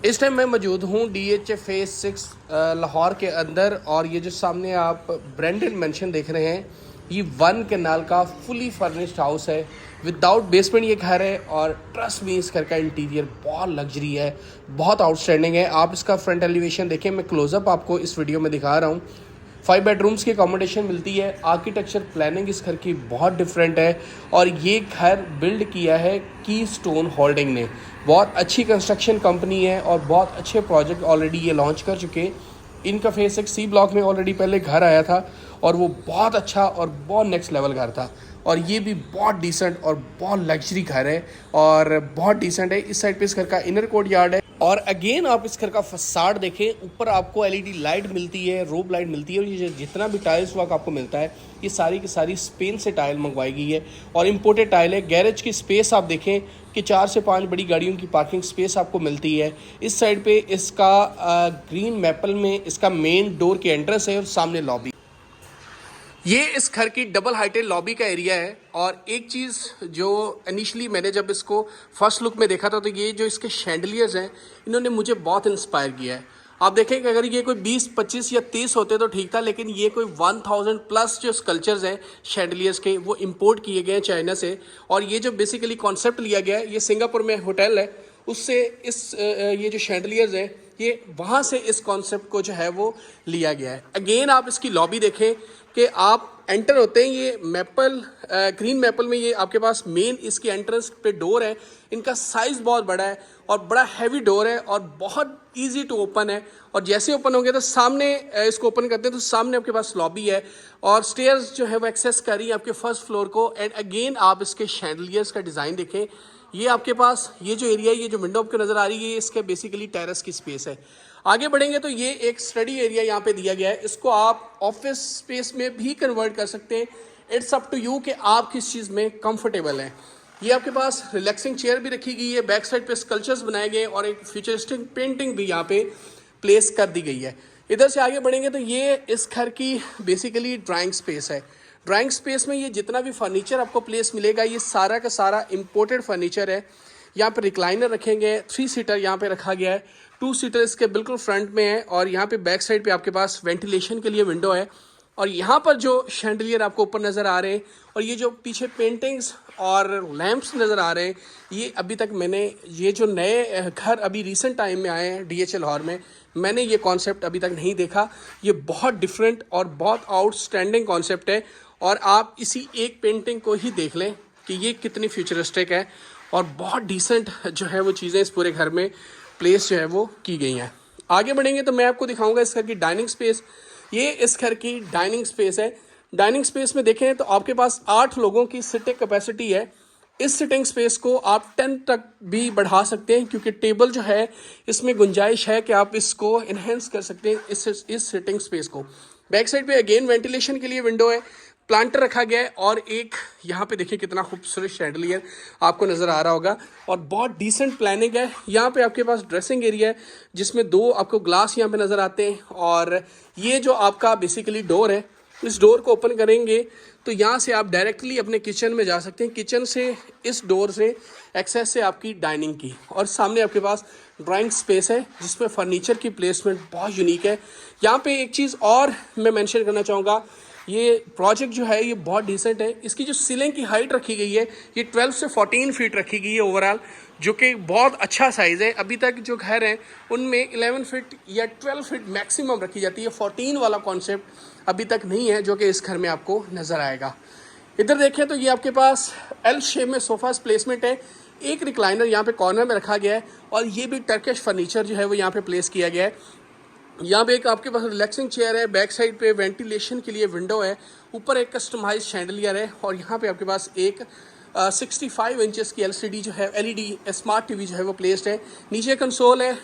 इस टाइम मैं मौजूद हूँ DH फेज 6 लाहौर के अंदर। और ये जो सामने आप ब्रेंडन मेंशन देख रहे हैं, ये 1 कैनाल का फुली फर्निश्ड हाउस है। विदाउट बेसमेंट ये घर है और ट्रस्ट मी, इस घर का इंटीरियर बहुत लग्जरी है, बहुत आउटस्टैंडिंग है। आप इसका फ्रंट एलिवेशन देखें, मैं क्लोजअप आपको इस वीडियो में दिखा रहा हूँ। 5 बेडरूम्स की अकोमोडेशन मिलती है। आर्किटेक्चर प्लानिंग इस घर की बहुत डिफरेंट है और ये घर बिल्ड किया है कीस्टोन होल्डिंग ने। बहुत अच्छी कंस्ट्रक्शन कंपनी है और बहुत अच्छे प्रोजेक्ट ऑलरेडी ये लॉन्च कर चुके। इनका फेज 6 C ब्लॉक में ऑलरेडी पहले घर आया था और वो बहुत अच्छा और बहुत नेक्स्ट लेवल घर था। और ये भी बहुत डिसेंट और बहुत लग्जरी घर है और बहुत डिसेंट है। इस साइड पे इस घर का इनर कोर्ट यार्ड है। और अगेन आप इस घर का फसाड देखें, ऊपर आपको LED लाइट मिलती है, रोब लाइट मिलती है। और ये जितना भी टाइल्स वर्क आपको मिलता है, ये सारी की सारी स्पेन से टाइल मंगवाई गई है और इम्पोर्टेड टाइल है। गैरेज की स्पेस आप देखें कि 4 से 5 बड़ी गाड़ियों की पार्किंग स्पेस आपको मिलती है। इस साइड पे इसका ग्रीन मैपल में इसका मेन डोर की एंट्रेंस है और सामने लॉबी। ये इस घर की डबल हाइटेड लॉबी का एरिया है। और एक चीज़ जो इनिशियली मैंने जब इसको फर्स्ट लुक में देखा था, तो ये जो इसके शैंडलियर्स हैं, इन्होंने मुझे बहुत इंस्पायर किया है। आप देखें कि अगर ये कोई 20, 25 या 30 होते तो ठीक था, लेकिन ये कोई 1000 प्लस जो स्कल्पचर्स हैं शैंडलियर्स के, वो इंपोर्ट किए गए हैं चाइना से। और ये जो बेसिकली कॉन्सेप्ट लिया गया है, ये सिंगापुर में होटल है, उससे ये जो शैंडलियर्स हैं, ये वहाँ से इस कॉन्सेप्ट को जो है वो लिया गया है। अगेन आप इसकी लॉबी देखें कि आप एंटर होते हैं, ये मैपल ग्रीन मैपल में ये आपके पास मेन इसकी एंट्रेंस पे डोर है। इनका साइज़ बहुत बड़ा है और बड़ा हैवी डोर है और बहुत इजी टू ओपन है। और जैसे ओपन होंगे तो सामने इसको ओपन करते हैं तो सामने आपके पास लॉबी है और स्टेयर्स जो है वो एक्सेस कर रही है आपके फर्स्ट फ्लोर को। एंड अगेन आप इसके शैंडलियर्स का डिज़ाइन देखें। ये आपके पास ये जो एरिया है, ये जो विंडो आपको नज़र आ रही है, ये इसके बेसिकली टेरेस की स्पेस है। आगे बढ़ेंगे तो ये एक स्टडी एरिया यहाँ पे दिया गया है। इसको आप ऑफिस स्पेस में भी कन्वर्ट कर सकते हैं। इट्स अप टू यू कि आप किस चीज़ में कंफर्टेबल हैं। ये आपके पास रिलैक्सिंग चेयर भी रखी गई है, बैक साइड पे स्कल्पचर्स बनाए गए और एक फ्यूचरिस्टिक पेंटिंग भी यहाँ पे प्लेस कर दी गई है। इधर से आगे बढ़ेंगे तो ये इस घर की बेसिकली ड्राइंग स्पेस है। ड्राइंग स्पेस में ये जितना भी फर्नीचर आपको प्लेस मिलेगा, ये सारा का सारा इम्पोर्टेड फर्नीचर है। यहाँ पे रिक्लाइनर रखेंगे, 3 सीटर यहाँ पे रखा गया है, 2 सीटर इसके बिल्कुल फ्रंट में है। और यहाँ पे बैक साइड पे आपके पास वेंटिलेशन के लिए विंडो है। और यहाँ पर जो शैंडलियर आपको ऊपर नज़र आ रहे हैं और ये जो पीछे पेंटिंग्स और लैंप्स नज़र आ रहे हैं, ये अभी तक मैंने ये जो नए घर अभी रिसेंट टाइम में आए हैं DH लाहौर में, मैंने ये कॉन्सेप्ट अभी तक नहीं देखा। ये बहुत डिफरेंट और बहुत आउटस्टैंडिंग कॉन्सेप्ट है। और आप इसी एक पेंटिंग को ही देख लें कि ये कितनी फ्यूचरिस्टिक है और बहुत डिसेंट जो है वो चीज़ें इस पूरे घर में प्लेस जो है वो की गई हैं। आगे बढ़ेंगे तो मैं आपको दिखाऊंगा इस घर की डाइनिंग स्पेस। ये इस घर की डाइनिंग स्पेस है। डाइनिंग स्पेस में देखें तो आपके पास 8 लोगों की सिटिंग कैपेसिटी है। इस सिटिंग स्पेस को आप 10 तक भी बढ़ा सकते हैं, क्योंकि टेबल जो है इसमें गुंजाइश है कि आप इसको इन्हेंस कर सकते हैं इस सिटिंग स्पेस को। बैक साइड पे अगेन वेंटिलेशन के लिए विंडो है, प्लांटर रखा गया है और एक यहाँ पे देखिए कितना खूबसूरत शैंडलियर आपको नज़र आ रहा होगा और बहुत डिसेंट प्लानिंग है। यहाँ पे आपके पास ड्रेसिंग एरिया है जिसमें 2 आपको ग्लास यहाँ पे नज़र आते हैं। और ये जो आपका बेसिकली डोर है, इस डोर को ओपन करेंगे तो यहाँ से आप डायरेक्टली अपने किचन में जा सकते हैं। किचन से इस डोर से एक्सेस से आपकी डाइनिंग की, और सामने आपके पास ड्राइंग स्पेस है जिसमें फर्नीचर की प्लेसमेंट बहुत यूनिक है। यहाँ पे एक चीज़ और मैं मेंशन करना चाहूँगा, ये प्रोजेक्ट जो है ये बहुत डिसेंट है। इसकी जो सीलिंग की हाइट रखी गई है ये 12 से 14 फीट रखी गई है ओवरऑल, जो कि बहुत अच्छा साइज़ है। अभी तक जो घर हैं उनमें 11 फीट या 12 फीट मैक्सिमम रखी जाती है। 14 वाला कॉन्सेप्ट अभी तक नहीं है, जो कि इस घर में आपको नज़र आएगा। इधर देखें तो ये आपके पास L शेप में सोफा प्लेसमेंट है। एक रिक्लाइनर यहाँ पे कॉर्नर में रखा गया है और ये भी टर्किश फर्नीचर जो है वो यहाँ पे प्लेस किया गया है। यहाँ पे एक आपके पास रिलैक्सिंग चेयर है, बैक साइड पे वेंटिलेशन के लिए विंडो है, ऊपर एक कस्टमाइज शैंडलियर है और यहाँ पे आपके पास एक 65 इंचेस की LCD जो है LED स्मार्ट TV जो है वो प्लेस्ड है। नीचे कंसोल है,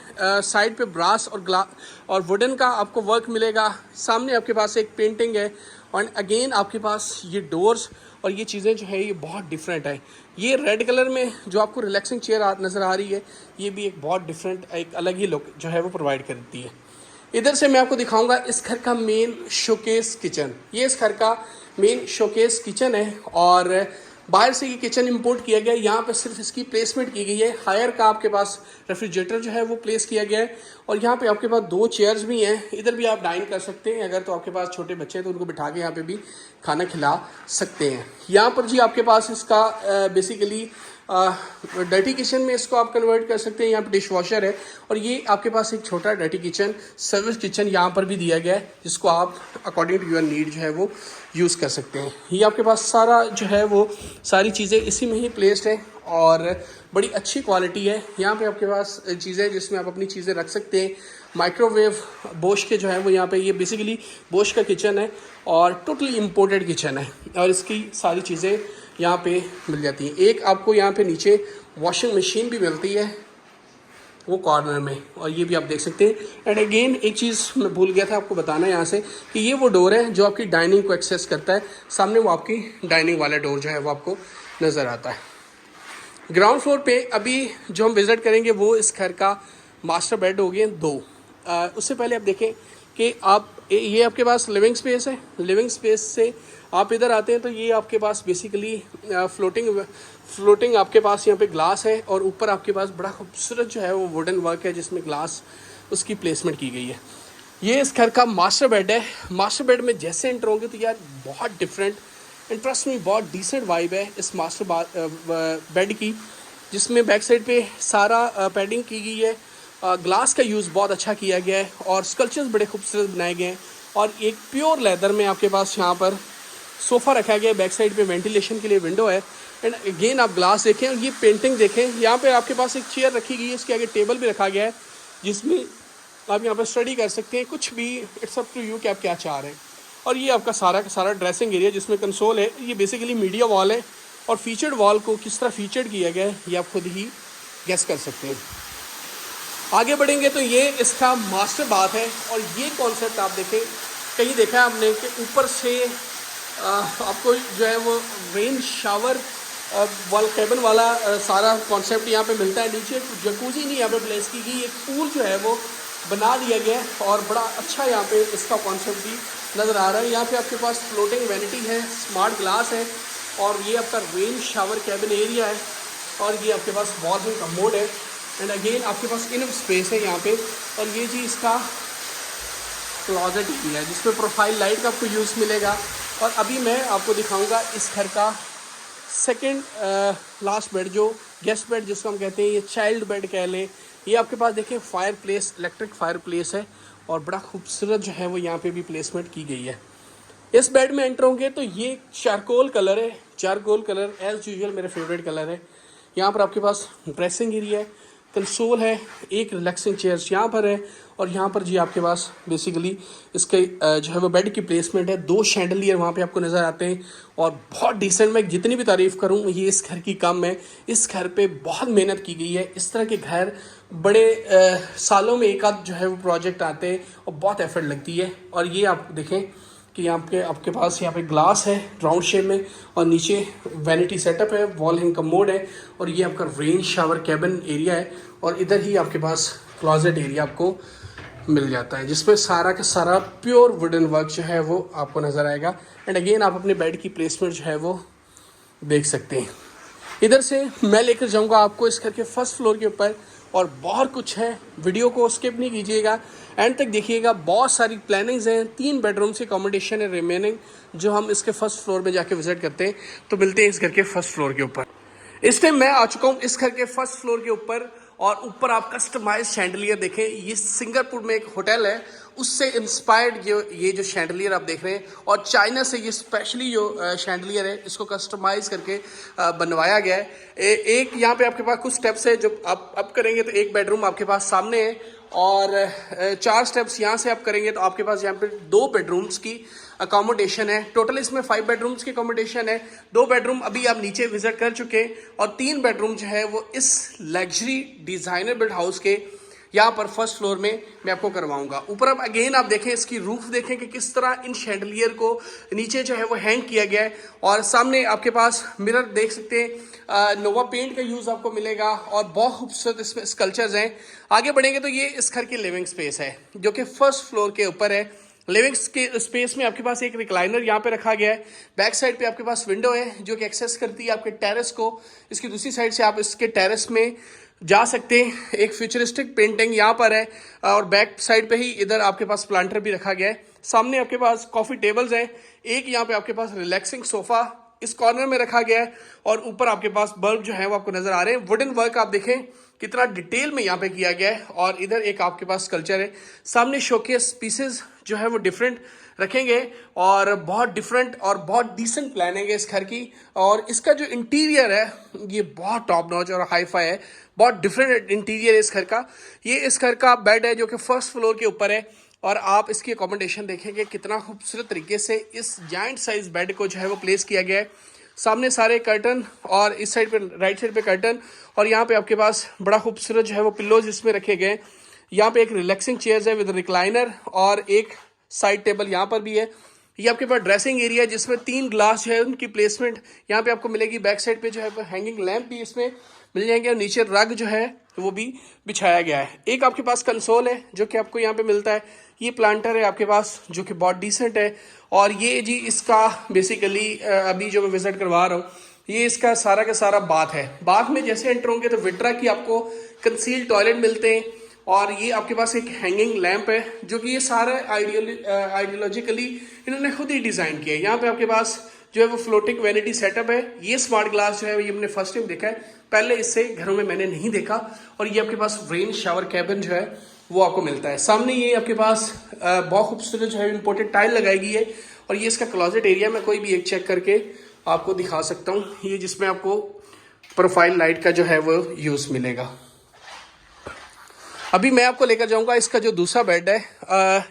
साइड पे ब्रास और वुडन का आपको वर्क मिलेगा। सामने आपके पास एक पेंटिंग है और अगेन आपके पास ये डोर्स और ये चीज़ें जो है ये बहुत डिफरेंट है। ये रेड कलर में जो आपको रिलैक्सिंग चेयर नज़र आ रही है, ये भी एक बहुत डिफरेंट, एक अलग ही लुक जो है वो प्रोवाइड करती है। इधर से मैं आपको दिखाऊंगा इस घर का मेन शोकेस किचन। ये इस घर का मेन शोकेस किचन है और बाहर से ये किचन इंपोर्ट किया गया है, यहाँ पे सिर्फ इसकी प्लेसमेंट की गई है। हायर का आपके पास रेफ्रिजरेटर जो है वो प्लेस किया गया है और यहाँ पे आपके पास 2 चेयर्स भी हैं। इधर भी आप डाइन कर सकते हैं, अगर तो आपके पास छोटे बच्चे हैं तो उनको बिठा के यहाँ पे भी खाना खिला सकते हैं। यहाँ पर जी आपके पास इसका बेसिकली डर्टी किचन में इसको आप कन्वर्ट कर सकते हैं। यहाँ पे डिश वॉशर है और ये आपके पास एक छोटा डर्टी किचन सर्विस किचन यहाँ पर भी दिया गया है, जिसको आप अकॉर्डिंग टू योर नीड जो है वो यूज़ कर सकते हैं। ये आपके पास सारा जो है वो सारी चीज़ें इसी में ही प्लेस्ड है और बड़ी अच्छी क्वालिटी है। यहाँ पे आपके पास चीज़ें जिसमें आप अपनी चीज़ें रख सकते हैं। माइक्रोवेव बोश के जो है वो यहाँ पे ये बेसिकली बोश का किचन है और टोटली इम्पोर्टेड किचन है और इसकी सारी चीज़ें यहाँ पे मिल जाती हैं। एक आपको यहाँ पे नीचे वॉशिंग मशीन भी मिलती है वो कॉर्नर में, और ये भी आप देख सकते हैं। एंड अगेन एक चीज़ मैं भूल गया था आपको बताना यहाँ से कि ये वो डोर है जो आपकी डाइनिंग को एक्सेस करता है। सामने वो आपकी डाइनिंग वाला डोर जो है वो आपको नज़र आता है। ग्राउंड फ्लोर पे अभी जो हम विज़िट करेंगे वो इस घर का मास्टर बेड हो गए 2। उससे पहले आप देखें कि आप ये आपके पास लिविंग स्पेस है। लिविंग स्पेस से आप इधर आते हैं तो ये आपके पास बेसिकली फ्लोटिंग आपके पास यहाँ पे ग्लास है और ऊपर आपके पास बड़ा खूबसूरत जो है वो वुडन वर्क है जिसमें ग्लास उसकी प्लेसमेंट की गई है। ये इस घर का मास्टर बेड है। मास्टर बेड में जैसे एंटर होंगे तो यार बहुत डिफरेंट इंटरेस्ट में बहुत डिसेंट वाइब है इस मास्टर बेड की, जिसमें बैक साइड पे सारा पैडिंग की गई है। ग्लास का यूज़ बहुत अच्छा किया गया है और स्कल्पचर्स बड़े खूबसूरत बनाए गए हैं और एक प्योर लेदर में आपके पास यहाँ पर सोफ़ा रखा गया है। बैक साइड पे वेंटिलेशन के लिए विंडो है। एंड अगेन आप ग्लास देखें और ये पेंटिंग देखें। यहाँ पे आपके पास एक चेयर रखी गई है, इसके आगे टेबल भी रखा गया है जिसमें आप यहाँ पर स्टडी कर सकते हैं। कुछ भी इट्स अप टू यू कि आप क्या चाह रहे हैं। और ये आपका सारा का सारा ड्रेसिंग एरिया जिसमें कंसोल है। ये बेसिकली मीडिया वॉल है और फीचर्ड वॉल को किस तरह फीचर्ड किया गया है ये आप खुद ही गेस कर सकते हैं। आगे बढ़ेंगे तो ये इसका मास्टर बाथ है और ये कॉन्सेप्ट आप देखें, कहीं देखा है आपने कि ऊपर से आपको जो है वो रेन शावर वाल कैबिन वाला सारा कॉन्सेप्ट यहाँ पे मिलता है। नीचे जकूजी नहीं यहाँ पे प्लेस की गई, एक पूल जो है वो बना दिया गया है और बड़ा अच्छा यहाँ पे इसका कॉन्सेप्ट भी नज़र आ रहा है। यहाँ पे आपके पास फ्लोटिंग वैनिटी है, स्मार्ट ग्लास है और ये आपका रेन शावर कैबिन एरिया है और ये आपके पास वॉल में कमोड है। एंड अगेन आपके पास इनफ स्पेस है यहाँ पे और ये जी इसका क्लॉजेट एरिया है जिसमें प्रोफाइल लाइट का आपको यूज़ मिलेगा। और अभी मैं आपको दिखाऊंगा इस घर का सेकंड लास्ट बेड, जो गेस्ट बेड जिसको हम कहते हैं, ये चाइल्ड बेड कह लें। ये आपके पास देखिए fire place, electric fire place है और बड़ा खूबसूरत जो है वो यहाँ पे भी प्लेसमेंट की गई है। इस बेड में एंटर होंगे तो ये चारकोल कलर है। चारकोल कलर एज यूजुअल मेरा फेवरेट कलर है। यहाँ पर आपके पास ड्रेसिंग एरिया है, कंसोल है, एक रिलैक्सिंग चेयर्स यहाँ पर है और यहाँ पर जी आपके पास बेसिकली इसके जो है वो बेड की प्लेसमेंट है। 2 शैंडलियर वहाँ पे आपको नज़र आते हैं और बहुत डिसेंट। मैं जितनी भी तारीफ़ करूँ ये इस घर की कम है। इस घर पे बहुत मेहनत की गई है। इस तरह के घर बड़े सालों में एक आध जो है वो प्रोजेक्ट आते हैं और बहुत एफर्ट लगती है। और ये आप देखें कि यहाँ पे आपके पास यहाँ पे ग्लास है राउंड शेप में और नीचे वैनिटी सेटअप है, वॉल हैंग कमोड है और ये आपका रेन शावर कैबिन एरिया है और इधर ही आपके पास क्लॉजेट एरिया आपको मिल जाता है जिसमें सारा का सारा प्योर वुडन वर्क जो है वो आपको नज़र आएगा। एंड अगेन आप अपने बेड की प्लेसमेंट जो है वो देख सकते हैं। इधर से मैं लेकर जाऊंगा आपको इस घर के फर्स्ट फ्लोर के ऊपर और बहुत कुछ है। वीडियो को स्किप नहीं कीजिएगा, एंड तक देखिएगा। बहुत सारी प्लानिंग्स हैं। 3 बेडरूम्स की अकोमोडेशन है रिमेनिंग जो हम इसके फर्स्ट फ्लोर में जाके विजिट करते हैं। तो मिलते हैं इस घर के फर्स्ट फ्लोर के ऊपर। इस टाइम मैं आ चुका हूँ इस घर के फर्स्ट फ्लोर के ऊपर और ऊपर आप कस्टमाइज शैंडलियर देखें। ये सिंगापुर में एक होटल है उससे इंस्पायर्ड ये जो शैंडलियर आप देख रहे हैं और चाइना से ये स्पेशली जो शैंडलियर है इसको कस्टमाइज करके बनवाया गया है। एक यहाँ पे आपके पास कुछ स्टेप्स है जो आप अप करेंगे तो एक बेडरूम आपके पास सामने है और 4 स्टेप्स यहाँ से आप करेंगे तो आपके पास यहाँ पे 2 बेडरूम्स की अकोमोडेशन है। टोटल इसमें 5 बेडरूम्स की अकोमोडेशन है। 2 बेडरूम अभी आप नीचे विजिट कर चुके हैं और 3 बेडरूम जो है वो इस लग्जरी डिज़ाइनर बिल्ड हाउस के यहाँ पर फर्स्ट फ्लोर में मैं आपको करवाऊंगा। ऊपर अब अगेन आप देखें इसकी रूफ देखें कि किस तरह इन शैंडलियर को नीचे जो है वो हैंग किया गया है और सामने आपके पास मिरर देख सकते हैं। नोवा पेंट का यूज़ आपको मिलेगा और बहुत खूबसूरत इसमें स्कल्पचर्स हैं। आगे बढ़ेंगे तो ये इस घर की लिविंग स्पेस है जो कि फर्स्ट फ्लोर के ऊपर है। लिविंग के स्पेस में आपके पास एक रिक्लाइनर यहाँ पे रखा गया है। बैक साइड पे आपके पास विंडो है जो कि एक्सेस करती है आपके टेरेस को। इसकी दूसरी साइड से आप इसके टेरेस में जा सकते हैं। एक फ्यूचरिस्टिक पेंटिंग यहाँ पर है और बैक साइड पे ही इधर आपके पास प्लांटर भी रखा गया है। सामने आपके पास कॉफ़ी टेबल्स हैं, एक यहाँ पे आपके पास रिलैक्सिंग सोफ़ा इस कॉर्नर में रखा गया है और ऊपर आपके पास बल्ब जो है वो आपको नजर आ रहे हैं। वुडन वर्क आप देखें कितना डिटेल में यहाँ पे किया गया है और इधर एक आपके पास कल्चर है। सामने शोकेस पीसेस जो है वो डिफरेंट रखेंगे और बहुत डिफरेंट और बहुत डिसेंट प्लानिंग है इस घर की। और इसका जो इंटीरियर है ये बहुत टॉप नॉच और हाई फाई है, बहुत डिफरेंट इंटीरियर है इस घर का। ये इस घर का बेड है जो कि फर्स्ट फ्लोर के ऊपर है और आप इसकी अकोमोडेशन देखेंगे कितना खूबसूरत तरीके से इस जाइंट साइज बेड को जो है वो प्लेस किया गया है। सामने सारे कर्टन और इस साइड पे राइट साइड पे कर्टन और यहाँ पे आपके पास बड़ा खूबसूरत जो है वो पिल्लोज इसमें रखे गए हैं। यहाँ पे एक रिलैक्सिंग चेयर्स है विद रिक्लाइनर और एक साइड टेबल यहाँ पर भी है। ये आपके पास ड्रेसिंग एरिया है जिसमें 3 ग्लास जो है उनकी प्लेसमेंट यहाँ पे आपको मिलेगी। बैक साइड पे जो है हैंगिंग लैंप भी इसमें मिल जाएंगे और नीचे रग जो है वो भी बिछाया गया है। एक आपके पास कंसोल है जो कि आपको यहाँ पे मिलता है। ये प्लांटर है आपके पास जो कि बहुत डिसेंट है और ये जी इसका बेसिकली अभी जो मैं विजिट करवा रहा हूँ ये इसका सारा का सारा बाथ है। बाथ में जैसे एंटर होंगे तो विट्रा की आपको कंसील टॉयलेट मिलते हैं और ये आपके पास एक हैंगिंग लैंप है जो कि ये सारा आइडियोलॉजिकली इन्होंने खुद ही डिज़ाइन किया है। यहाँ पे आपके पास जो है वो फ्लोटिंग वैनिटी सेटअप है। ये स्मार्ट ग्लास जो है ये हमने फर्स्ट टाइम देखा है, पहले इससे घरों में मैंने नहीं देखा। और ये आपके पास रेन शावर कैबिन जो है वो आपको मिलता है। सामने ये आपके पास बहुत खूबसूरत जो है इम्पोर्टेड टाइल लगाई गई है और ये इसका क्लोजेट एरिया मैं कोई भी एक चेक करके आपको दिखा सकता हूँ। ये जिसमें आपको प्रोफाइल लाइट का जो है वो यूज़ मिलेगा। अभी मैं आपको लेकर जाऊंगा इसका जो दूसरा बेड है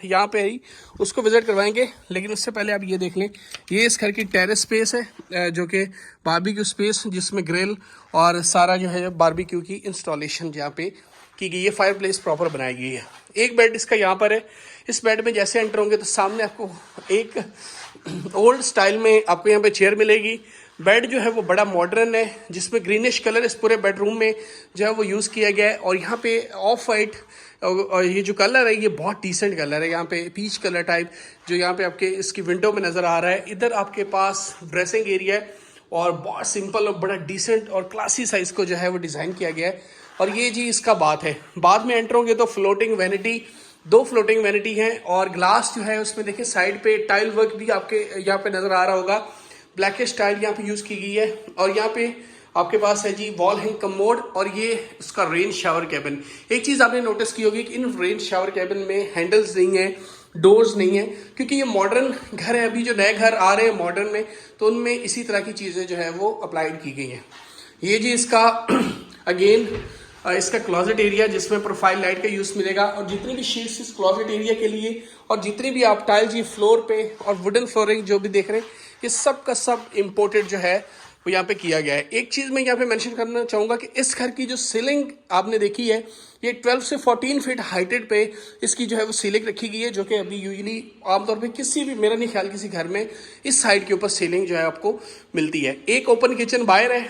यहाँ पे ही उसको विजिट करवाएंगे, लेकिन उससे पहले आप ये देख लें ये इस घर की टेरेस स्पेस है जो कि बारबेक्यू स्पेस जिसमें ग्रिल और सारा जो है बारबेक्यू की इंस्टॉलेशन यहाँ पे की गई है। फायर प्लेस प्रॉपर बनाई गई है। एक बेड इसका यहाँ पर है। इस बेड में जैसे एंटर होंगे तो सामने आपको एक ओल्ड स्टाइल में आपको यहाँ पे चेयर मिलेगी। बेड जो है वो बड़ा मॉडर्न है जिसमें ग्रीनिश कलर इस पूरे बेडरूम में जो है वो यूज़ किया गया है और यहाँ पे ऑफ वाइट और ये जो कलर है ये बहुत डिसेंट कलर है। यहाँ पे पीच कलर टाइप जो यहाँ पे आपके इसकी विंडो में नज़र आ रहा है। इधर आपके पास ड्रेसिंग एरिया है और बहुत सिंपल और बड़ा डिसेंट और क्लासी साइज को जो है वो डिज़ाइन किया गया है। और ये जी इसका बाथ है। बाथ में एंटर होंगे तो फ्लोटिंग वैनिटी, 2 फ्लोटिंग वैनिटी हैं और ग्लास जो है उसमें देखिए साइड पे टाइल वर्क भी आपके यहाँ पे नज़र आ रहा होगा। ब्लैकिश टाइल यहाँ पे यूज़ की गई है और यहाँ पे आपके पास है जी वॉल हैंग कमोड और ये उसका रेन शावर कैबिन। एक चीज़ आपने नोटिस की होगी कि इन रेन शावर कैबिन में हैंडल्स नहीं है, डोर्स नहीं है, क्योंकि ये मॉडर्न घर है। अभी जो नए घर आ रहे हैं मॉडर्न में तो उनमें इसी तरह की चीज़ें जो है वो अप्लाइड की गई हैं। ये जी इसका अगेन इसका क्लोजेट एरिया जिसमें प्रोफाइल लाइट का यूज़ मिलेगा और जितनी भी शीट्स इस क्लोजेट एरिया के लिए और जितनी भी आप टाइल जी फ्लोर पे और वुडन फ्लोरिंग जो भी देख रहे हैं ये सब का सब इम्पोर्टेड जो है वो यहाँ पे किया गया है। एक चीज़ मैं यहाँ पे मेंशन करना चाहूँगा कि इस घर की जो सीलिंग आपने देखी है ये 12 से 14 फीट हाइटेड पे इसकी जो है वो सीलिंग रखी गई है, जो कि अभी यूजली आमतौर पे किसी भी, मेरा नहीं ख्याल किसी घर में इस साइड के ऊपर सीलिंग जो है आपको मिलती है। एक ओपन किचन बाहर है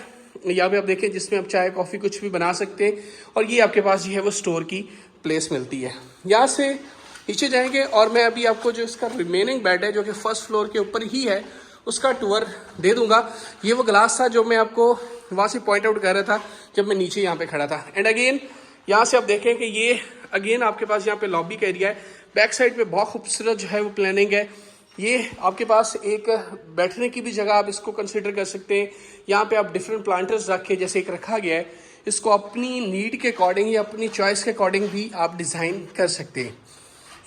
यहाँ पे आप देखें जिसमें आप चाय कॉफ़ी कुछ भी बना सकते हैं और ये आपके पास जो है वो स्टोर की प्लेस मिलती है। यहाँ से नीचे जाएंगे और मैं अभी आपको जो इसका रिमेनिंग बेड है जो कि फर्स्ट फ्लोर के ऊपर ही है उसका टूर दे दूंगा। ये वो ग्लास था जो मैं आपको वहाँ से पॉइंट आउट कर रहा था जब मैं नीचे यहाँ पे खड़ा था। एंड अगेन यहाँ से आप देखें कि ये अगेन आपके पास यहाँ पे लॉबी का एरिया है। बैक साइड पे बहुत खूबसूरत जो है वो प्लानिंग है। ये आपके पास एक बैठने की भी जगह आप इसको कंसिडर कर सकते हैं। यहाँ पे आप डिफरेंट प्लांटर्स रख के जैसे एक रखा गया है इसको अपनी नीड के अकॉर्डिंग या अपनी चॉइस के अकॉर्डिंग भी आप डिज़ाइन कर सकते हैं।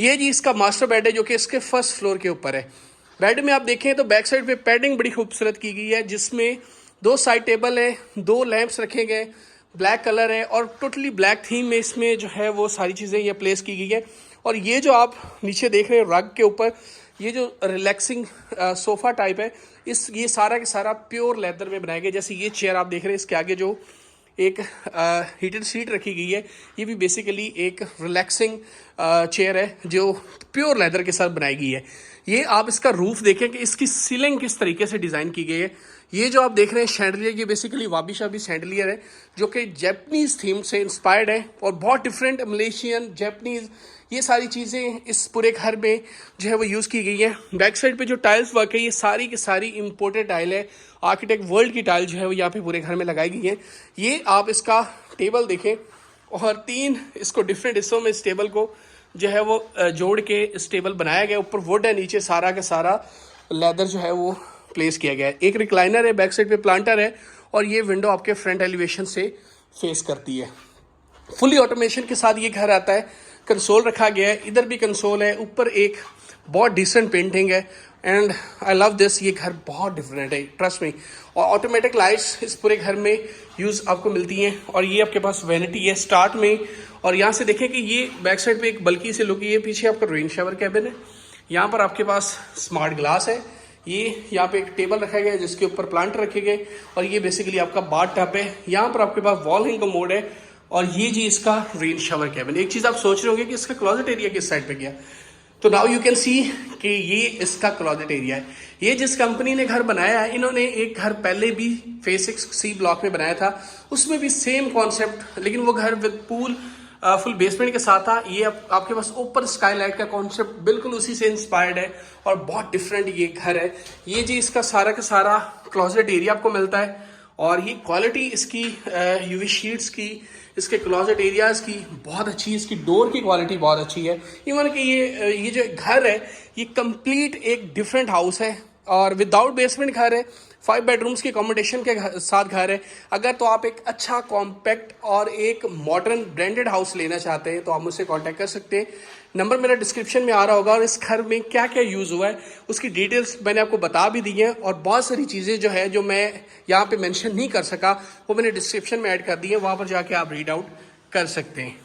ये जी इसका मास्टर बेड है जो कि इसके फर्स्ट फ्लोर के ऊपर है। बेड में आप देखें तो बैक साइड पे पैडिंग बड़ी खूबसूरत की गई है जिसमें 2 साइड टेबल है, 2 लैंप्स रखे गए, ब्लैक कलर है और टोटली ब्लैक थीम में इसमें जो है वो सारी चीज़ें ये प्लेस की गई है। और ये जो आप नीचे देख रहे हैं रग के ऊपर ये जो रिलैक्सिंग सोफ़ा टाइप है ये सारा के सारा प्योर लेदर में बनाया गया। जैसे ये चेयर आप देख रहे हैं इसके आगे जो एक हीटेड सीट रखी गई है ये भी बेसिकली एक रिलैक्सिंग चेयर है जो प्योर लेदर के साथ बनाई गई है। ये आप इसका रूफ देखें कि इसकी सीलिंग किस तरीके से डिज़ाइन की गई है। ये जो आप देख रहे हैं शैंडलियर, ये बेसिकली वाबी शाबी शैंडलियर है जो कि जैपनीज थीम से इंस्पायर्ड है और बहुत डिफरेंट मलेशियन जैपनीज ये सारी चीज़ें इस पूरे घर में जो है वो यूज़ की गई है। बैक साइड पे जो टाइल्स वर्क है ये सारी की सारी इम्पोर्टेड टाइल है। आर्किटेक्ट वर्ल्ड की टाइल जो है वो यहाँ पे पूरे घर में लगाई गई है। ये आप इसका टेबल देखें और 3 इसको डिफरेंट हिस्सों में इस टेबल को जो है वो जोड़ के इस टेबल बनाया गया। ऊपर वुड है, नीचे सारा का सारा लेदर जो है वो प्लेस किया गया है। एक रिक्लाइनर है, बैक साइड पे प्लांटर है और ये विंडो आपके फ्रंट एलिवेशन से फेस करती है। फुली ऑटोमेशन के साथ ये घर आता है। कंसोल रखा गया है, इधर भी कंसोल है, ऊपर एक बहुत डिसेंट पेंटिंग है एंड आई लव दिस। ये घर बहुत डिफरेंट है, ट्रस्ट मी। और ऑटोमेटिक लाइट्स इस पूरे घर में यूज़ आपको मिलती हैं। और ये आपके पास वैनिटी है स्टार्ट में। और यहाँ से देखें कि ये बैक साइड पे एक बल्कि से लुक, ये पीछे आपका रेन शावर कैबिन है। यहाँ पर आपके पास स्मार्ट ग्लास है। ये यहाँ पे एक टेबल रखा गया है जिसके ऊपर प्लांट रखे गए और ये बेसिकली आपका बाथ टब है। यहाँ पर आपके पास वॉल हैंग कमोड है और ये जी इसका रेन शावर कैबिन। एक चीज़ आप सोच रहे होंगे कि इसका क्लोजेट एरिया किस साइड पे गया, तो नाउ यू कैन सी कि ये इसका क्लोजेट एरिया है। ये जिस कंपनी ने घर बनाया है, इन्होंने एक घर पहले भी फेज 6 सी ब्लॉक में बनाया था, उसमें भी सेम कॉन्सेप्ट, लेकिन वो घर विद पूल फुल बेसमेंट के साथ था। ये आपके पास ओपन स्काईलाइट का कॉन्सेप्ट बिल्कुल उसी से इंस्पायर्ड है और बहुत डिफरेंट ये घर है। ये जी इसका सारा का सारा क्लोजेट एरिया आपको मिलता है और ये क्वालिटी इसकी यूवी शीट्स की, इसके क्लोजेट एरियाज की बहुत अच्छी है। इसकी डोर की क्वालिटी बहुत अच्छी है। इवन कि ये जो घर है ये कंप्लीट एक डिफरेंट हाउस है और विदाउट बेसमेंट घर है। 5 बेडरूम्स की अकोमोडेशन के साथ घर है। अगर तो आप एक अच्छा कॉम्पैक्ट और एक मॉडर्न ब्रांडेड हाउस लेना चाहते हैं तो आप मुझसे कांटेक्ट कर सकते हैं। नंबर मेरा डिस्क्रिप्शन में आ रहा होगा और इस घर में क्या क्या यूज़ हुआ है उसकी डिटेल्स मैंने आपको बता भी दी हैं और बहुत सारी चीज़ें जो है जो मैं यहाँ पे मेंशन नहीं कर सका वो मैंने डिस्क्रिप्शन में ऐड कर दी है, वहाँ पर जाके आप रीड आउट कर सकते हैं।